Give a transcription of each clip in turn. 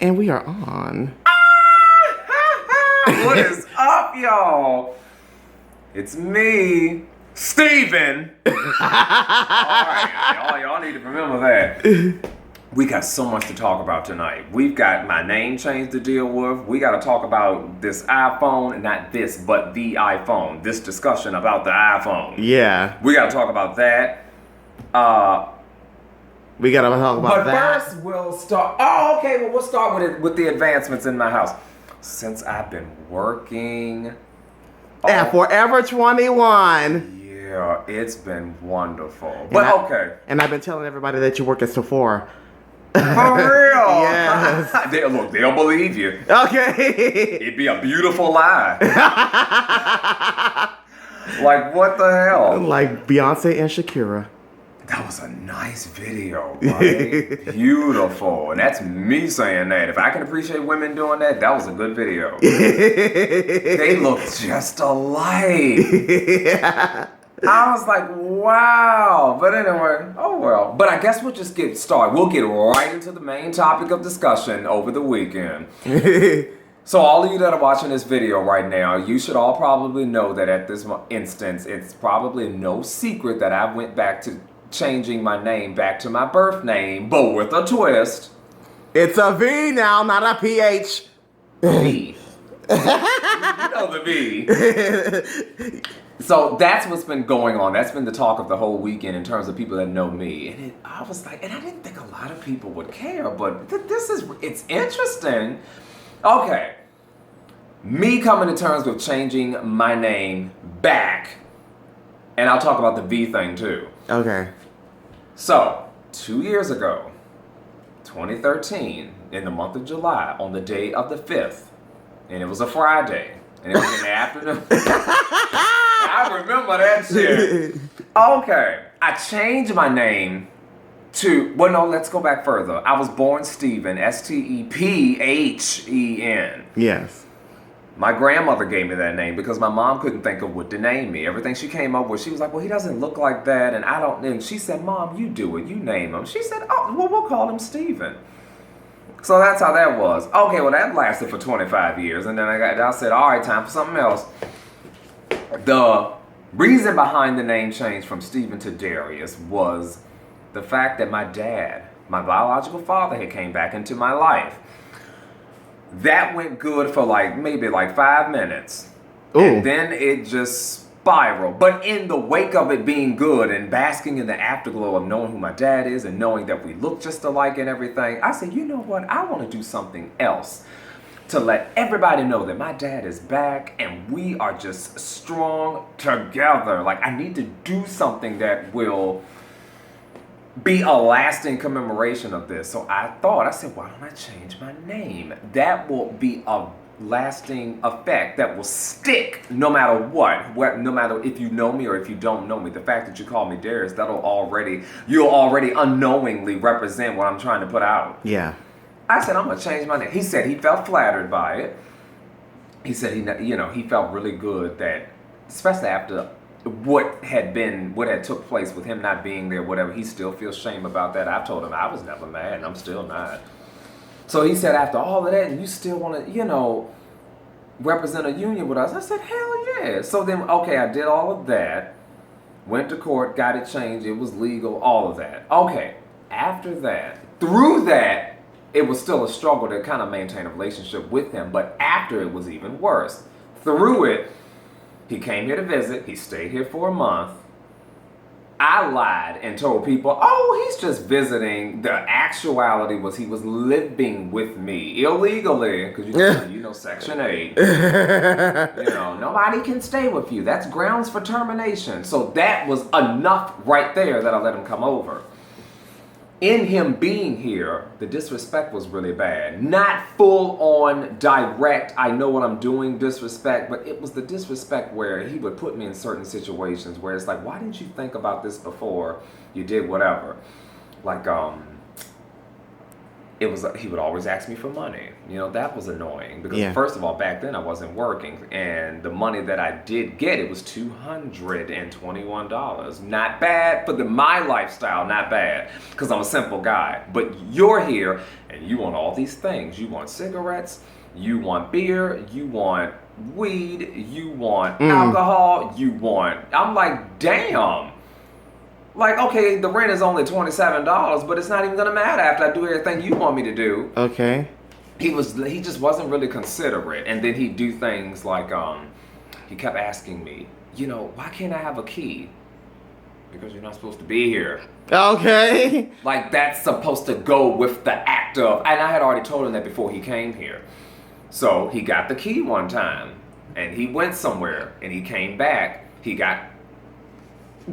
And we are on. What is up, y'all? It's me, Steven. Alright, y'all need to remember that. We got so much to talk about tonight. We've got my name change to deal with. We got to talk about this iPhone, not this, but the iPhone. This discussion about the iPhone. Yeah. We got to talk about that. We gotta talk about that. But first, we'll start. Oh, okay. Well, we'll start with the advancements in my house. Since I've been working. Yeah, Forever 21. Yeah, it's been wonderful. But okay. And I've been telling everybody that you work at Sephora. For real? Yes. They'll believe you. Okay. It'd be a beautiful lie. Like, what the hell? Like Beyonce and Shakira. That was a nice video, right? Beautiful. And that's me saying that. If I can appreciate women doing that, that was a good video. They look just alike. Yeah. I was like, wow. But anyway, oh well. But I guess we'll just get started. We'll get right into the main topic of discussion over the weekend. So all of you that are watching this video right now, you should all probably know that at this instance, it's probably no secret that I went back to changing my name back to my birth name, but with a twist. It's a V now, not a PH. V. You know the V. So that's what's been going on. That's been the talk of the whole weekend in terms of people that know me. And I was like, and I didn't think a lot of people would care, but it's interesting. Okay. Me coming to terms with changing my name back. And I'll talk about the V thing too. Okay. So, 2 years ago, 2013, in the month of July, on the day of the 5th, and it was a Friday, and it was in the afternoon. I remember that shit. Okay, I changed my name to, well, no, let's go back further. I was born Stephen, Stephen. Yes. My grandmother gave me that name because my mom couldn't think of what to name me. Everything she came up with, she was like, well, he doesn't look like that, and I don't, and she said, Mom, you do it, you name him. She said, oh, well, we'll call him Stephen. So that's how that was. Okay, well, that lasted for 25 years, and then I said, all right, time for something else. The reason behind the name change from Stephen to Darius was the fact that my dad, my biological father, had came back into my life. That went good for maybe 5 minutes. Ooh. And then it just spiraled. But in the wake of it being good and basking in the afterglow of knowing who my dad is and knowing that we look just alike and everything, I said, you know what? I want to do something else to let everybody know that my dad is back and we are just strong together. Like, I need to do something that will be a lasting commemoration of this. So I said, why don't I change my name? That will be a lasting effect that will stick no matter what, no matter if you know me or if you don't know me. The fact that you call me Darius, you'll already unknowingly represent what I'm trying to put out. Yeah. I said, I'm going to change my name. He said he felt flattered by it. He said he felt really good that, especially after what had took place with him not being there, whatever, he still feels shame about that. I told him I was never mad and I'm still not. So he said, after all of that, and you still want to, represent a union with us? I said, hell yeah. So then, okay, I did all of that, went to court, got it changed, it was legal, all of that. Okay, after that, through that, it was still a struggle to kind of maintain a relationship with him, but after it was even worse. Through it, he came here to visit. He stayed here for a month. I lied and told people, oh, he's just visiting. The actuality was he was living with me illegally, because Section 8. Nobody can stay with you. That's grounds for termination. So that was enough right there that I let him come over. In him being here, the disrespect was really bad. Not full on direct, I know what I'm doing disrespect, but it was the disrespect where he would put me in certain situations where it's like, why didn't you think about this before you did whatever? Like, he would always ask me for money. That was annoying because Yeah. first of all, back then I wasn't working, and the money that I did get, it was $221. Not bad for my lifestyle, not bad, because I'm a simple guy. But you're here and you want all these things. You want cigarettes, you want beer, you want weed, you want alcohol, I'm like, damn. Like, okay, the rent is only $27, but it's not even gonna matter after I do everything you want me to do. Okay. He just wasn't really considerate, and then he'd do things like, he kept asking me, why can't I have a key? Because you're not supposed to be here. Okay. Like, that's supposed to go with the act of, and I had already told him that before he came here. So he got the key one time, and he went somewhere, and he came back. He got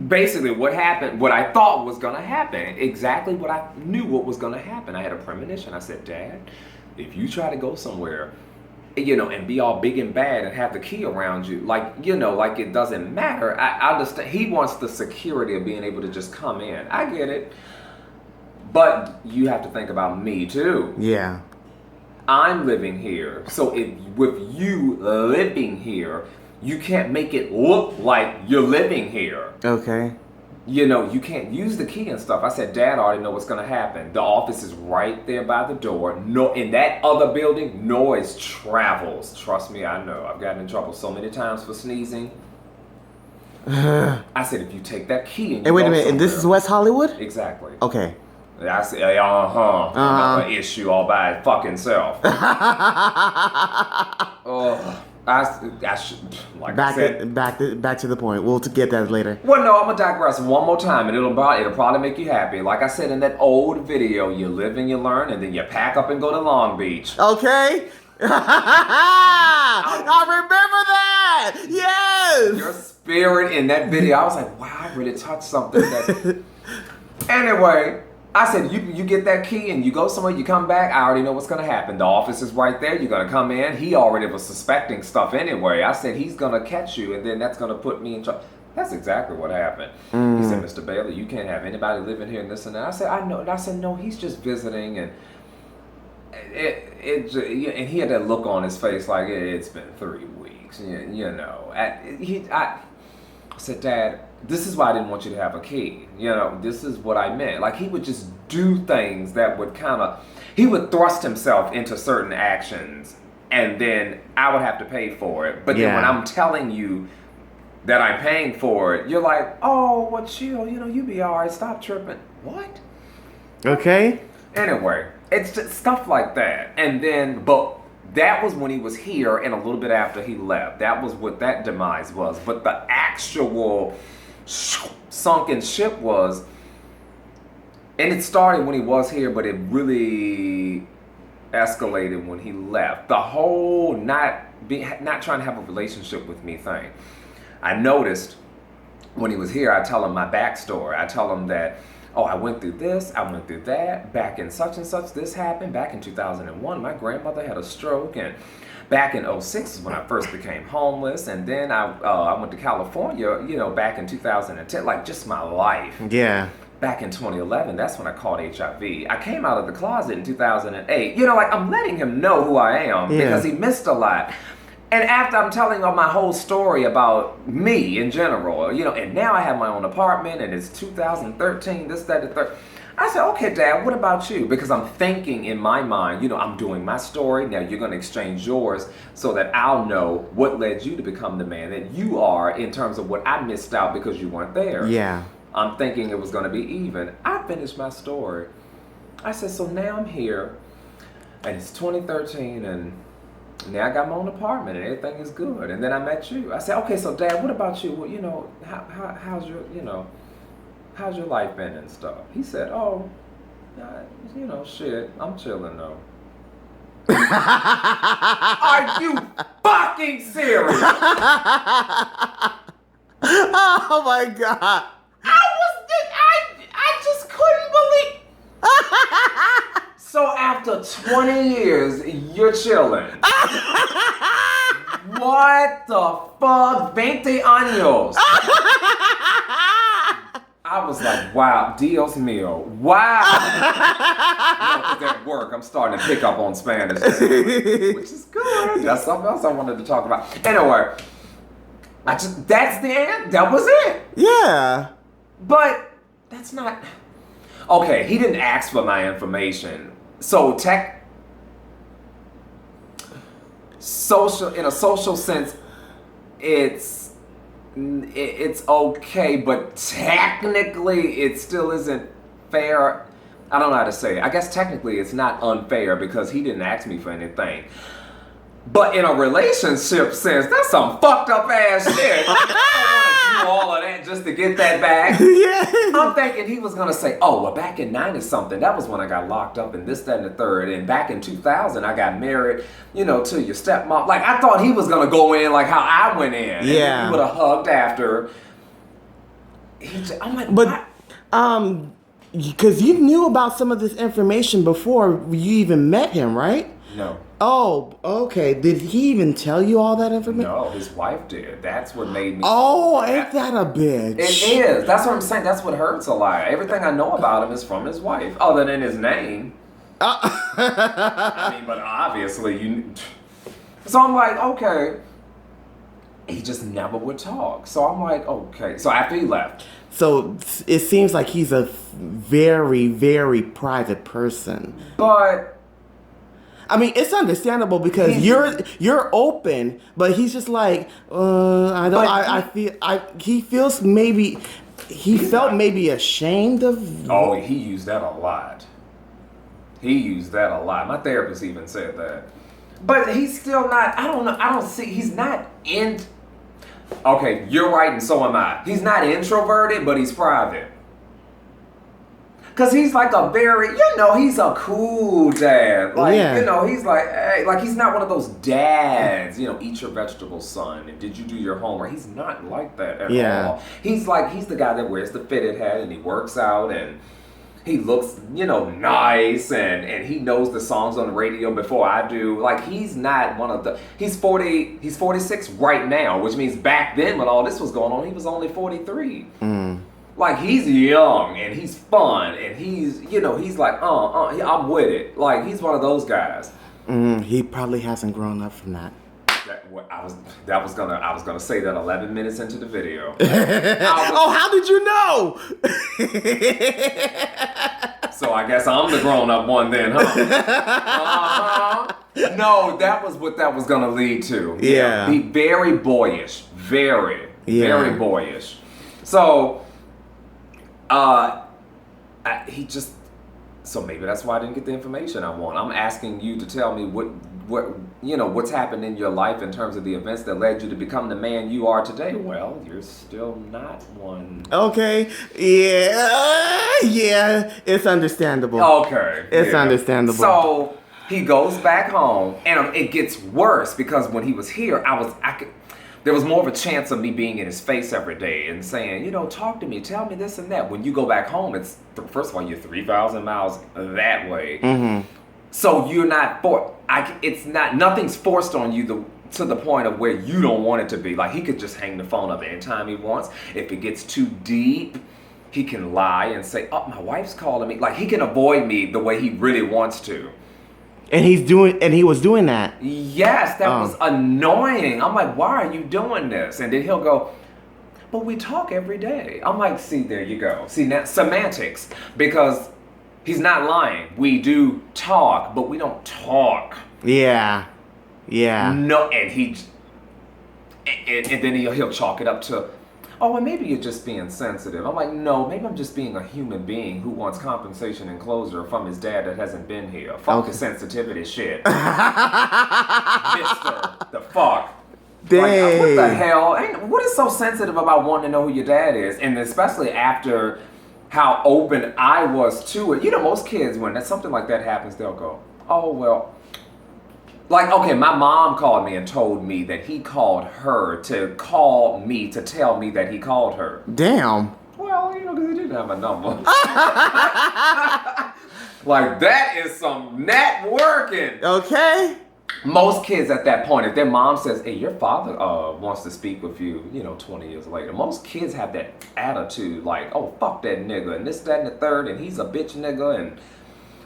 basically what happened, what I thought was going to happen, exactly what I knew what was going to happen. I had a premonition. I said, Dad, if you try to go somewhere, and be all big and bad and have the key around you, like it doesn't matter. I understand. He wants the security of being able to just come in. I get it. But you have to think about me too. Yeah. I'm living here. So with you living here, you can't make it look like you're living here. Okay. You can't use the key and stuff. I said, Dad, I already know what's going to happen. The office is right there by the door. No, in that other building, noise travels. Trust me, I know. I've gotten in trouble so many times for sneezing. I said, if you take that key and Hey, wait a minute. And this is West Hollywood? Exactly. Okay. I said, another issue all by its fucking self. Oh. I should, like I said, back to the point. We'll get that later. Well, no, I'm gonna digress one more time, and it'll probably make you happy. Like I said in that old video, you live and you learn, and then you pack up and go to Long Beach. Okay. I remember that. Yes. Your spirit in that video, I was like, wow, I really touched something. Anyway. I said, you get that key and you go somewhere, you come back, I already know what's going to happen. The office is right there. You're going to come in. He already was suspecting stuff anyway. I said, he's going to catch you, and then that's going to put me in trouble. That's exactly what happened. He said, Mr. Bailey, you can't have anybody living here and this and that. I said, I know. And I said, no, he's just visiting. And and he had that look on his face like, it's been 3 weeks. I said, Dad, this is why I didn't want you to have a key. This is what I meant. Like, he would just do things that would he would thrust himself into certain actions, and then I would have to pay for it. But then when I'm telling you that I'm paying for it, you're like, oh, well, chill, you be all right, stop tripping. What? Okay. Anyway, it's just stuff like that. And then, but that was when he was here and a little bit after he left. That was what that demise was. But the actual sunken ship was, and it started when he was here, but it really escalated when he left. The whole not trying to have a relationship with me thing. I noticed when he was here, I tell him my backstory. I tell him that, oh, I went through this, I went through that, back in such and such, this happened. Back in 2001, my grandmother had a stroke, and back in 2006 is when I first became homeless, and then I went to California, back in 2010, like just my life. Yeah. Back in 2011, that's when I caught HIV. I came out of the closet in 2008. Like I'm letting him know who I am because he missed a lot. And after I'm telling him my whole story about me in general, and now I have my own apartment and it's 2013, this, that, the third. I said, okay, Dad, what about you? Because I'm thinking in my mind, I'm doing my story. Now you're going to exchange yours so that I'll know what led you to become the man that you are in terms of what I missed out because you weren't there. Yeah. I'm thinking it was going to be even. I finished my story. I said, so now I'm here and it's 2013 and now I got my own apartment and everything is good. And then I met you. I said, okay, so Dad, what about you? Well, how's your life been and stuff? He said, oh, shit, I'm chilling though. Are you fucking serious? Oh my God. I just couldn't believe. So after 20 years, you're chilling. What the fuck? 20 años. I was like, wow, Dios mío, wow. Because at work, I'm starting to pick up on Spanish, which is good. That's something else I wanted to talk about. Anyway, that's the end. That was it. Yeah. But that's not... Okay, he didn't ask for my information. So in a social sense, it's okay, but technically it still isn't fair. I don't know how to say it. I guess technically it's not unfair because he didn't ask me for anything. But in a relationship sense, that's some fucked up ass shit. I don't want to do all of that just to get that back. Yeah. I'm thinking he was going to say, oh, well, back in 90-something, that was when I got locked up and this, that, and the third. And back in 2000, I got married, to your stepmom. Like, I thought he was going to go in like how I went in. Yeah. And he would have hugged after. I'm like, But, what? because you knew about some of this information before you even met him, right? No. Oh, okay. Did he even tell you all that information? No, his wife did. That's what made me... Oh, ain't that a bitch? It is. That's what I'm saying. That's what hurts a lot. Everything I know about him is from his wife, other than his name. I mean, but obviously, So I'm like, okay. He just never would talk. So I'm like, okay. So after he left... So it seems like he's a very, very private person. But... I mean, it's understandable because you're open, but he's just like, he felt maybe ashamed of. Oh, he used that a lot. My therapist even said that. But he's still not, I don't know, he's not in. Okay, you're right and so am I. He's not introverted, but he's private. Because he's like a very, he's a cool dad. Like, he's like, hey, like he's not one of those dads, eat your vegetables, son, and did you do your homework? He's not like that at all. He's the guy that wears the fitted hat and he works out and he looks, nice and he knows the songs on the radio before I do. Like, he's not one of the, he's 46 right now, which means back then when all this was going on, he was only 43. Like, he's young, and he's fun, and he's like, I'm with it. Like, he's one of those guys. He probably hasn't grown up from that. I was gonna say that 11 minutes into the video. How did you know? So I guess I'm the grown-up one then, huh? No, that was what that was gonna lead to. Yeah. Be very boyish. Very boyish. So... so maybe that's why I didn't get the information I want. I'm asking you to tell me what's happened in your life in terms of the events that led you to become the man you are today. Well, you're still not one. Okay. Yeah, it's understandable. Okay. It's understandable. So he goes back home and it gets worse because when he was here, there was more of a chance of me being in his face every day and saying, talk to me, tell me this and that. When you go back home, first of all, you're 3,000 miles that way. Mm-hmm. So you're not nothing's forced on you to the point of where you don't want it to be. Like, he could just hang the phone up anytime he wants. If it gets too deep, he can lie and say, oh, my wife's calling me. Like, he can avoid me the way he really wants to. And he was doing that. Yes, that was annoying. I'm like, why are you doing this? And then he'll go, but we talk every day. I'm like, see, there you go. See, now, semantics. Because he's not lying. We do talk, but we don't talk. Yeah. No, and then he'll chalk it up to, oh, well, maybe you're just being sensitive. I'm like, no, maybe I'm just being a human being who wants compensation and closure from his dad that hasn't been here. Fuck the sensitivity shit. Mister, the fuck. Dang. Like, what the hell? What is so sensitive about wanting to know who your dad is? And especially after how open I was to it. Most kids, when something like that happens, they'll go, oh, well. Like, okay, my mom called me and told me that he called her to call me to tell me that he called her. Damn. Well, because he didn't have a number. Like, that is some networking. Okay. Most kids at that point, if their mom says, hey, your father wants to speak with you, 20 years later, most kids have that attitude like, oh, fuck that nigga, and this, that, and the third, and he's a bitch nigga, and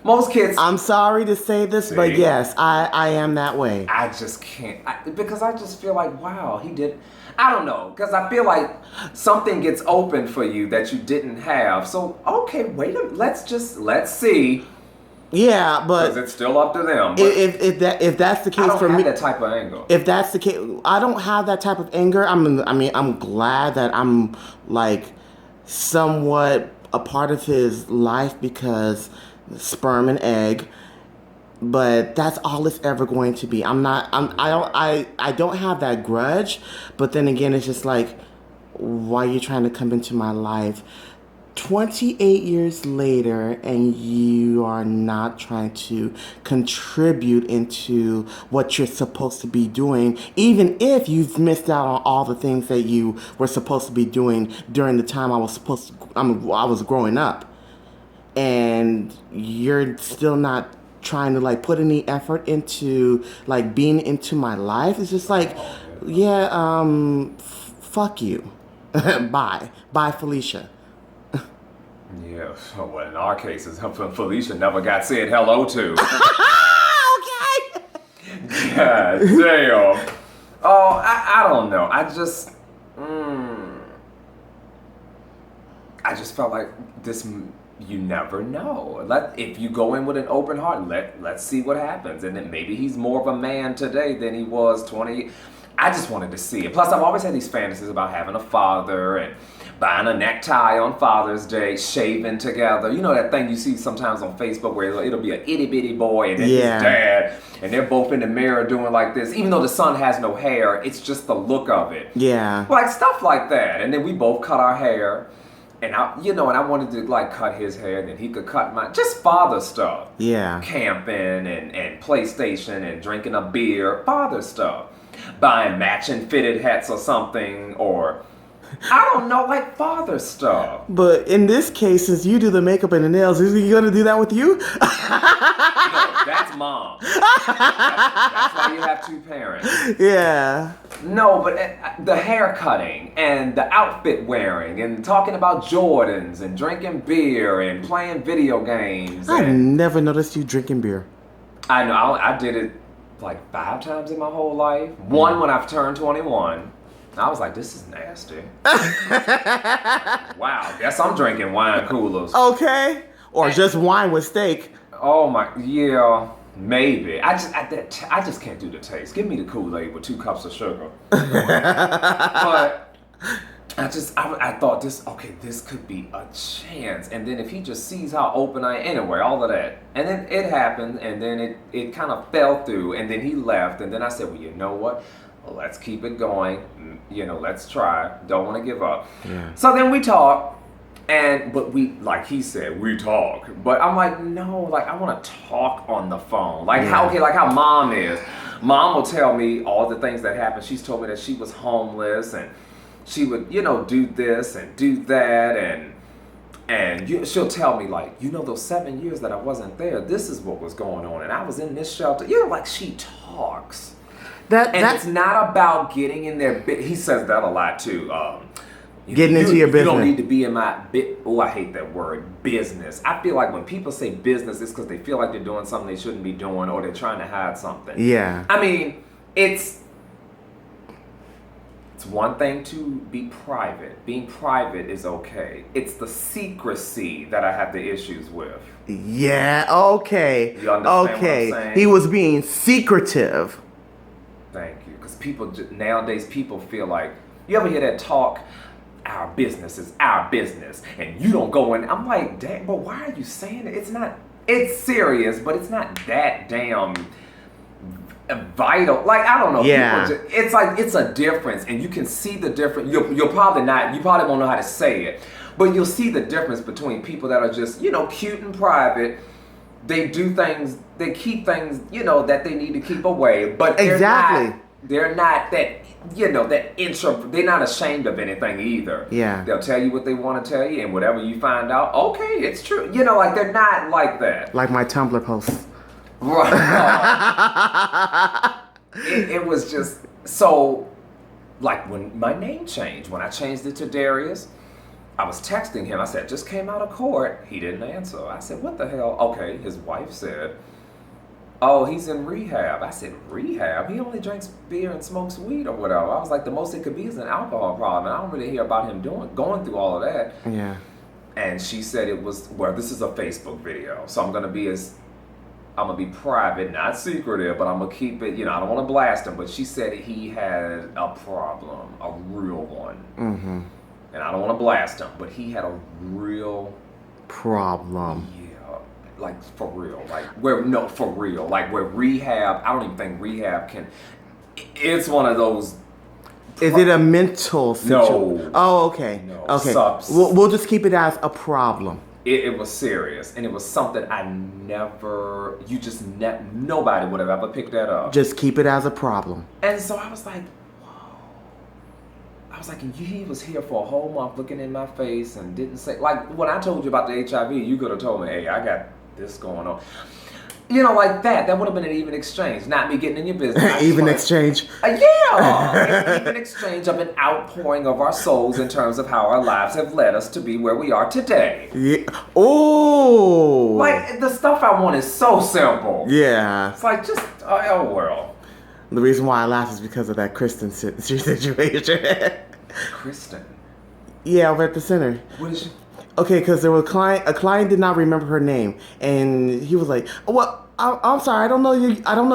most kids... I'm sorry to say this, See? but yes, I am that way. I just can't, because I just feel like, wow, he did... I don't know, because I feel like something gets open for you that you didn't have. So, okay, wait a minute, let's see. Yeah, but because it's still up to them. If that's the case for me, I don't have that type of anger. If that's the case, I don't have that type of anger. I'm glad that I'm like somewhat a part of his life because sperm and egg. But that's all it's ever going to be. I don't have that grudge. But then again, it's just like, why are you trying to come into my life 28 years later and you are not trying to contribute into what you're supposed to be doing, even if you've missed out on all the things that you were supposed to be doing during the time I was growing up, and you're still not trying to like put any effort into like being into my life. It's just like, fuck you. Bye, Felicia. Yeah, well, in our cases, Felicia never got said hello to. Okay. God damn. Oh, I don't know. I just felt like this. You never know. If you go in with an open heart, let's see what happens. And then maybe he's more of a man today than he was 20. I just wanted to see it. Plus, I've always had these fantasies about having a father and buying a necktie on Father's Day, shaving together. You know that thing you see sometimes on Facebook where it'll be an itty bitty boy and then his dad, and they're both in the mirror doing like this. Even though the son has no hair, it's just the look of it. Yeah. Like stuff like that. And then we both cut our hair. And I wanted to like cut his hair, and then he could cut mine. Just father stuff. Yeah. Camping and PlayStation and drinking a beer. Father stuff. Buying matching fitted hats or something, or I don't know, like father stuff. But in this case, since you do the makeup and the nails, is he gonna do that with you? No, that's mom. That's why you have two parents. Yeah. No, but the hair cutting and the outfit wearing and talking about Jordans and drinking beer and playing video games. I've never noticed you drinking beer. I know. I did it like 5 times in my whole life. One when I've turned 21. I was like, this is nasty. Wow, guess I'm drinking wine coolers. Okay. Or just wine with steak. Oh my, yeah. Maybe. I just can't do the taste. Give me the Kool-Aid with 2 cups of sugar. But I thought this could be a chance. And then if he just sees how open I am, anyway, all of that. And then it happened, and then it kind of fell through, and then he left. And then I said, well, you know what? Well, let's keep it going. Let's try. Don't want to give up. Yeah. So then we talked. But we, like he said, we talk. But I'm like, no, like I want to talk on the phone. Like how mom is. Mom will tell me all the things that happened. She's told me that she was homeless and she would, do this and do that, and she'll tell me like, those 7 years that I wasn't there, this is what was going on, and I was in this shelter. Like she talks. It's not about getting in there. He says that a lot too. Getting into your business. You don't need to be in my I hate that word, business. I feel like when people say business, it's because they feel like they're doing something they shouldn't be doing, or they're trying to hide something. Yeah. I mean, it's one thing to be private. Being private is okay. It's the secrecy that I have the issues with. Yeah, okay. You understand what I'm saying? He was being secretive. Thank you. Because nowadays people feel like, you ever hear that talk? Our business is our business, and you don't go in. I'm like, damn, but why are you saying it? It's serious, but it's not that damn vital. Like, I don't know. Yeah. It's like, it's a difference, and you can see the difference. You probably won't know how to say it, but you'll see the difference between people that are just, cute and private. They do things, they keep things, that they need to keep away, but they're not that, that they're not ashamed of anything either. Yeah. They'll tell you what they want to tell you, and whatever you find out, okay, it's true. Like they're not like that. Like my Tumblr posts. Right. it was just so, like when my name changed, when I changed it to Darius, I was texting him. I said, just came out of court. He didn't answer. I said, what the hell? Okay, his wife said, oh, he's in rehab. I said, rehab? He only drinks beer and smokes weed or whatever. I was like, the most it could be is an alcohol problem. And I don't really hear about him going through all of that. Yeah. And she said it was, well, this is a Facebook video. So I'm going to be private, not secretive, but I'm going to keep it, I don't want to blast him. But she said he had a problem, a real one. Mm-hmm. And I don't want to blast him, but he had a real problem. Yeah, like for real. For real. Like where rehab, I don't even think rehab can, it's one of those. Is it a mental situation? No. Oh, okay. No. Okay. We'll just keep it as a problem. It was serious, and it was something nobody would have ever picked that up. Just keep it as a problem. And so I was like, and he was here for a whole month looking in my face and didn't say, like when I told you about the HIV, you could have told me, hey, I got this going on. Like that. That would have been an even exchange. Not me getting in your business. Even exchange? Yeah. Even exchange of an outpouring of our souls in terms of how our lives have led us to be where we are today. Yeah. Oh. Like, the stuff I want is so simple. Yeah. It's like, just, oh, well. The reason why I laugh is because of that Kristen situation. Kristen? Yeah, over at the center. What is she? Okay, because there was a client did not remember her name, and he was like, "Well, I'm sorry, I don't know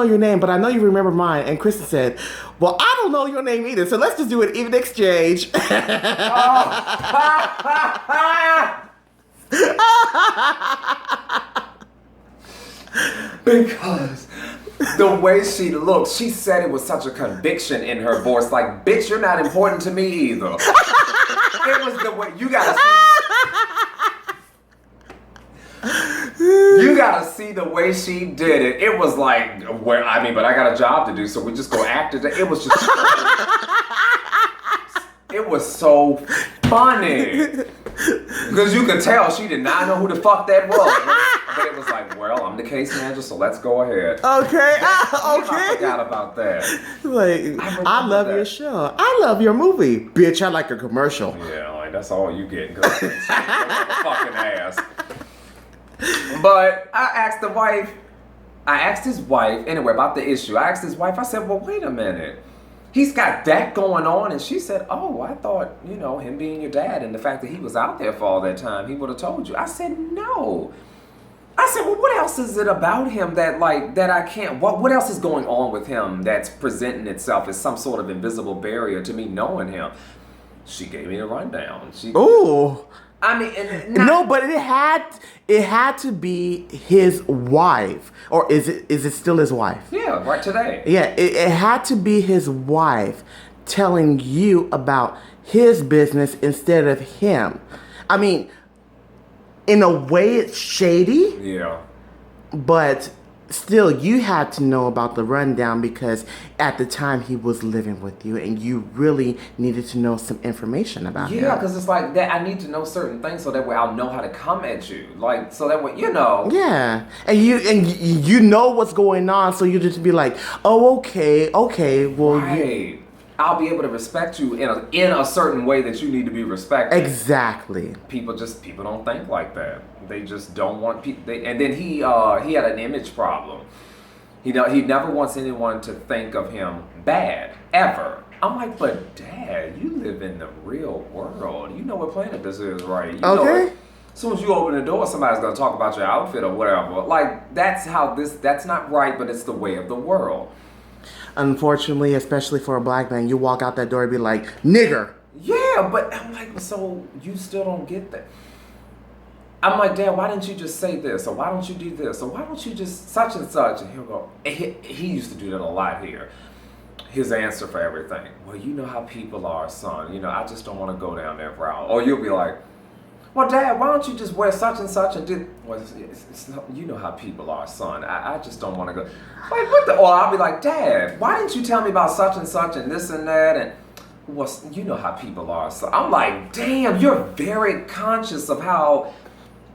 your name, but I know you remember mine." And Kristen said, "Well, I don't know your name either, so let's just do an even exchange." Because the way she looked, she said it with such a conviction in her voice, like, bitch, you're not important to me either. It was the way, you gotta see the way she did it. It was like, but I got a job to do, so we just go act it. It was just, it was so funny. Because you could tell she did not know who the fuck that was. But it was like, well, I'm the case manager, so let's go ahead. Okay. Okay. I forgot about that. Like, I love your show. I love your movie. Bitch, I like a commercial. Yeah, like, that's all you get. Because she ain't a fucking ass. But I asked his wife, anyway, about the issue. I asked his wife, I said, well, wait a minute. He's got that going on. And she said, oh, I thought, him being your dad and the fact that he was out there for all that time, he would have told you. I said, no. I said, well, what else is it about him that I can't, what else is going on with him that's presenting itself as some sort of invisible barrier to me knowing him? She gave me the rundown. Ooh. I mean, no, but it had to be his wife, or is it still his wife? Yeah, right today. Yeah, it had to be his wife telling you about his business instead of him. I mean, in a way, it's shady. Yeah. But still, you had to know about the rundown because at the time he was living with you and you really needed to know some information about him. Yeah, because it's like that. I need to know certain things so that way I'll know how to come at you. Like, so that way, Yeah. And you know what's going on, so you just be like, oh, okay, well. Right. I'll be able to respect you in a certain way that you need to be respected. Exactly. People don't think like that. They just don't want people. And then he had an image problem. He never wants anyone to think of him bad ever. I'm like, but Dad, you live in the real world. You know what planet this is, right? You know okay. As soon as you open the door, somebody's gonna talk about your outfit or whatever. Like that's not right, but it's the way of the world. Unfortunately, especially for a black man, you walk out that door and be like, nigger. Yeah, but I'm like, so you still don't get that. I'm like, Dad, why didn't you just say this? Or why don't you do this? Or why don't you just such and such? And he'll go, he used to do that a lot here. His answer for everything. Well, you know how people are, son. I just don't want to go down that route. Or you'll be like, well, Dad, why don't you just wear such and such and do... Well, you know how people are, son. I just don't want to go... Like, what the... Or I'll be like, Dad, why didn't you tell me about such and such and this and that? And, well, you know how people are. So I'm like, damn, you're very conscious of how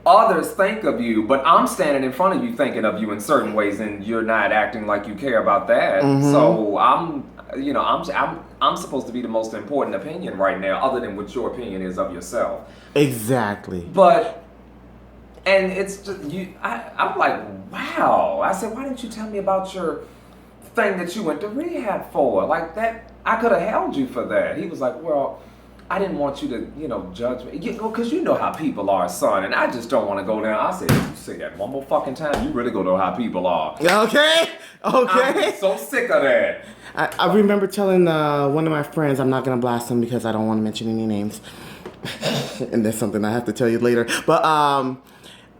others think of you, but I'm standing in front of you thinking of you in certain ways, and you're not acting like you care about that. So I'm supposed to be the most important opinion right now, other than what your opinion is of yourself. Exactly. But, and it's just, I'm like, wow. I said, why didn't you tell me about your thing that you went to rehab for? Like that, I could have held you for that. He was like, well, I didn't want you to, judge me. Because you know how people are, son, and I just don't want to go down. I said, you say that one more fucking time, you really gonna know how people are. Okay. I'm so sick of that. I remember telling one of my friends, I'm not going to blast him because I don't want to mention any names. And that's something I have to tell you later. But,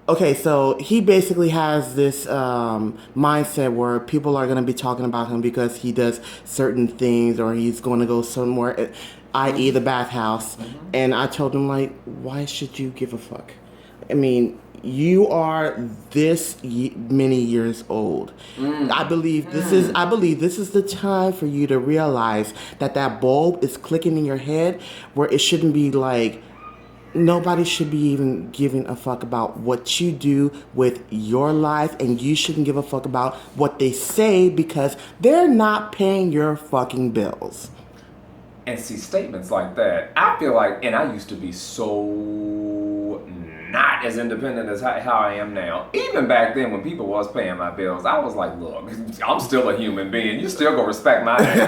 okay, so he basically has this mindset where people are going to be talking about him because he does certain things or he's going to go somewhere, i.e. the bathhouse. And I told him, like, why should you give a fuck? I mean, you are this many years old. I believe this is the time for you to realize that bulb is clicking in your head where it shouldn't be like, nobody should be even giving a fuck about what you do with your life, and you shouldn't give a fuck about what they say because they're not paying your fucking bills. And see, statements like that, I feel like, and I used to be so not as independent as how I am now. Even back then when people was paying my bills, I was like, look, I'm still a human being. You still gonna respect my name.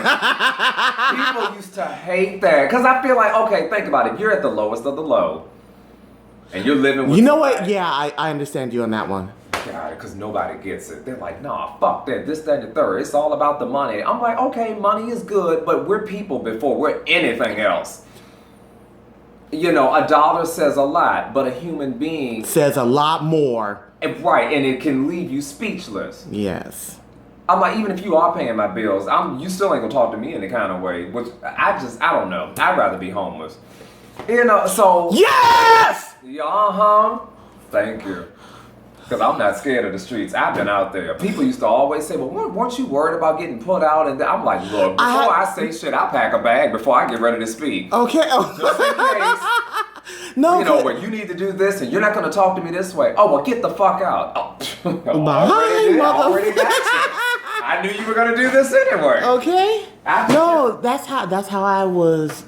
People used to hate that. Because I feel like, okay, think about it. You're at the lowest of the low. And you're living with You know what? Yeah, I understand you on that one. Because nobody gets it. They're like, nah, fuck that, this, that, and the third. It's all about the money. I'm like, okay, money is good, but we're people before we're anything else. A dollar says a lot, but a human being says a lot more. Right, and it can leave you speechless. Yes. I'm like, even if you are paying my bills, you still ain't gonna talk to me any kind of way. Which I don't know. I'd rather be homeless. So. Yes! Thank you. Because I'm not scared of the streets. I've been out there. People used to always say, well, weren't you worried about getting put out? And I'm like, look, before I say shit, I pack a bag before I get ready to speak. Okay. Just in case. No. Well, you need to do this and you're not going to talk to me this way. Oh, well, get the fuck out. Oh, already got you. I knew you were going to do this anyway. Okay. That's how I was.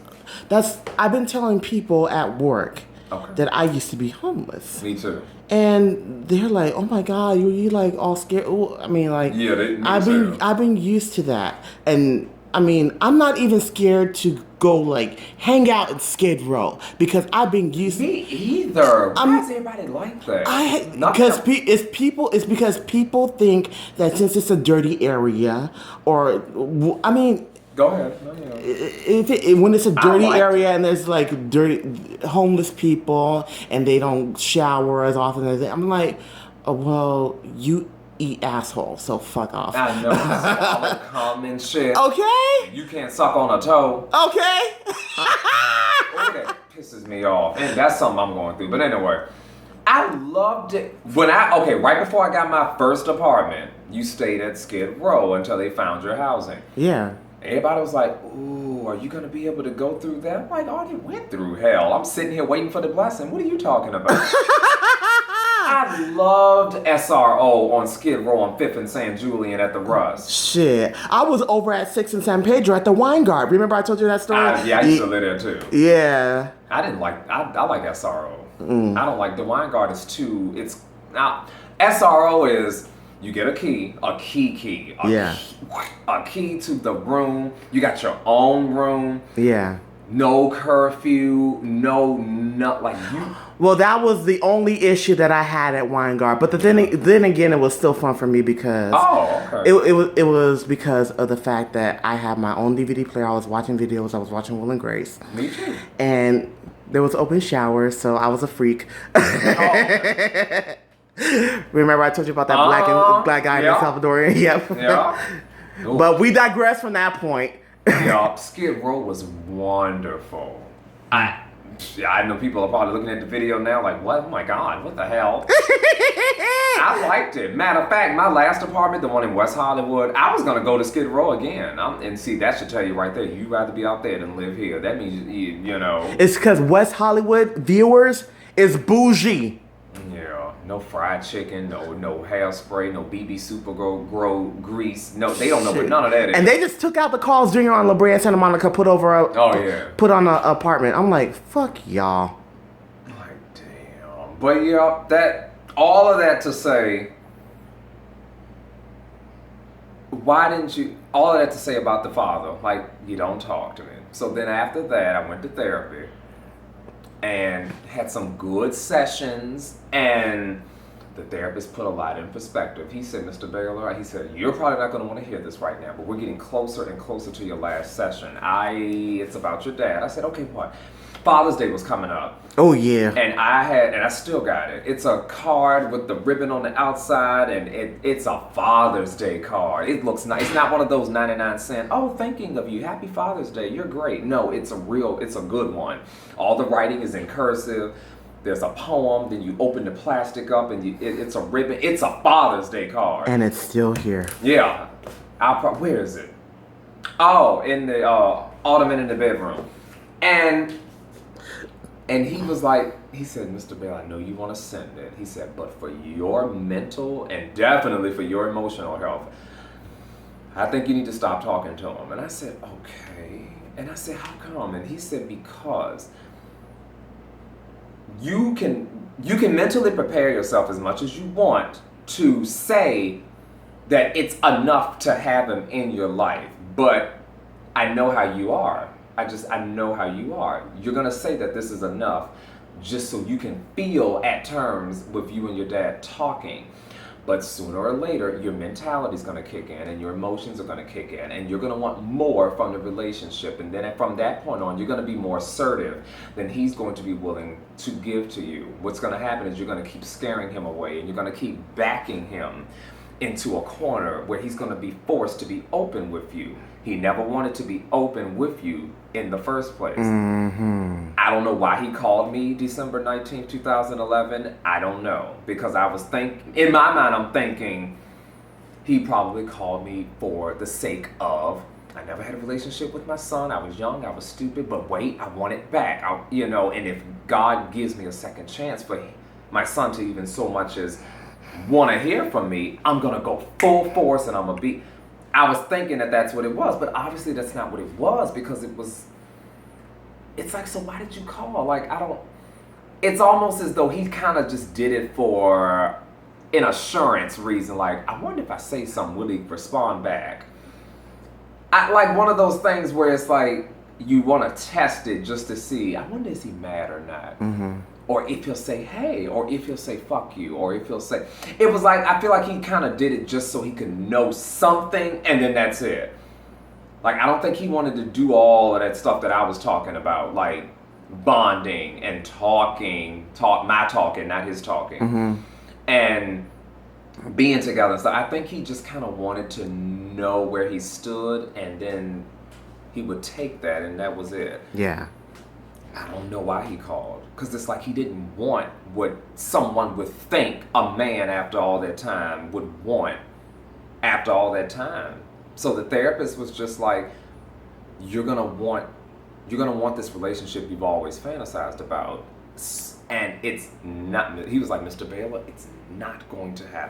I've been telling people at work that I used to be homeless. Me too. And they're like, "Oh my God, you like all scared." I mean, like, yeah, I've been used to that, and I mean, I'm not even scared to go like hang out at Skid Row because I've been used. Me either. Why is everybody like that? It's because people think that since it's a dirty area, or I mean. Go ahead. No. When it's a dirty area and there's like dirty homeless people and they don't shower as often as I'm like, oh, well, you eat asshole, so fuck off. I know. All the common shit. Okay. You can't suck on a toe. Okay. That pisses me off, and that's something I'm going through. But anyway, I loved it right before I got my first apartment. You stayed at Skid Row until they found your housing. Yeah. Everybody was like, ooh, are you going to be able to go through that? I'm like, I already went through hell. I'm sitting here waiting for the blessing. What are you talking about? I loved SRO on Skid Row on 5th and San Julian at the Rust. Shit. I was over at 6th and San Pedro at the Winegard. Remember I told you that story? I used to live there too. Yeah. I like SRO. I don't like the Winegard is too, SRO is... You get a key to the room. You got your own room. Yeah. No curfew. No, like you. Well, that was the only issue that I had at Winegard. But then again, it was still fun for me because it was because of the fact that I had my own DVD player. I was watching videos. I was watching Will and Grace. Me too. And there was open showers, so I was a freak. Remember I told you about that black guy in El Salvador? Yep. Yeah. But we digress from that point. Yeah, Skid Row was wonderful. I know people are probably looking at the video now like, what? Oh my God, what the hell? I liked it. Matter of fact, my last apartment, the one in West Hollywood, I was going to go to Skid Row again. And see, that should tell you right there, you'd rather be out there than live here. That means, It's because West Hollywood viewers is bougie. Yeah. No fried chicken, no hairspray, no BB Super grow grease. No, they don't know what none of that is. And they just took out the Carl's Jr. on La Brea and Santa Monica, put on an apartment. I'm like, fuck y'all. Like, damn. But yeah, all of that to say, why didn't you? All of that to say about the father, like, you don't talk to me. So then after that, I went to therapy and had some good sessions, and the therapist put a lot in perspective. He said, Mr. Baylor, he said, you're probably not going to want to hear this right now, but we're getting closer and closer to your last session. It's about your dad. I said, okay, what? Father's Day was coming up. Oh, yeah. And I still got it. It's a card with the ribbon on the outside, and it's a Father's Day card. It looks nice. It's not one of those 99-cent, oh, thinking of you, happy Father's Day, you're great. No, it's a good one. All the writing is in cursive. There's a poem, then you open the plastic up, and it's a ribbon. It's a Father's Day card. And it's still here. Yeah. Where is it? Oh, in the ottoman in the bedroom. And he was like, he said, Mr. Bell, I know you want to send it. He said, but for your mental and definitely for your emotional health, I think you need to stop talking to him. And I said, okay. And I said, how come? And he said, because you can mentally prepare yourself as much as you want to say that it's enough to have him in your life. But I know how you are. I know how you are. You're going to say that this is enough just so you can feel at terms with you and your dad talking. But sooner or later, your mentality is going to kick in and your emotions are going to kick in and you're going to want more from the relationship. And then from that point on, you're going to be more assertive than he's going to be willing to give to you. What's going to happen is you're going to keep scaring him away and you're going to keep backing him into a corner where he's going to be forced to be open with you. He never wanted to be open with you in the first place. Mm-hmm. I don't know why he called me December 19, 2011. I don't know. Because I was thinking, in my mind, I'm thinking he probably called me for the sake of, I never had a relationship with my son. I was young, I was stupid, but wait, I want it back. And if God gives me a second chance for my son to even so much as want to hear from me, I'm going to go full force and I'm going to be... I was thinking that that's what it was, but obviously that's not what it was because it's like, so why did you call? Like, it's almost as though he kind of just did it for an assurance reason. Like, I wonder if I say something, will he respond back? Like one of those things where it's like, you want to test it just to see, I wonder is he mad or not? Mm-hmm. Or if he'll say, hey, or if he'll say, fuck you, or if he'll say, it was like, I feel like he kind of did it just so he could know something, and then that's it. Like, I don't think he wanted to do all of that stuff that I was talking about, like bonding and my talking, not his talking, mm-hmm. and being together. So I think he just kind of wanted to know where he stood, and then he would take that, and that was it. Yeah. I don't know why he called. Because it's like he didn't want what someone would think a man after all that time would want after all that time. So the therapist was just like, you're gonna want this relationship you've always fantasized about. And it's not, he was like, Mr. Baylor, it's not going to happen.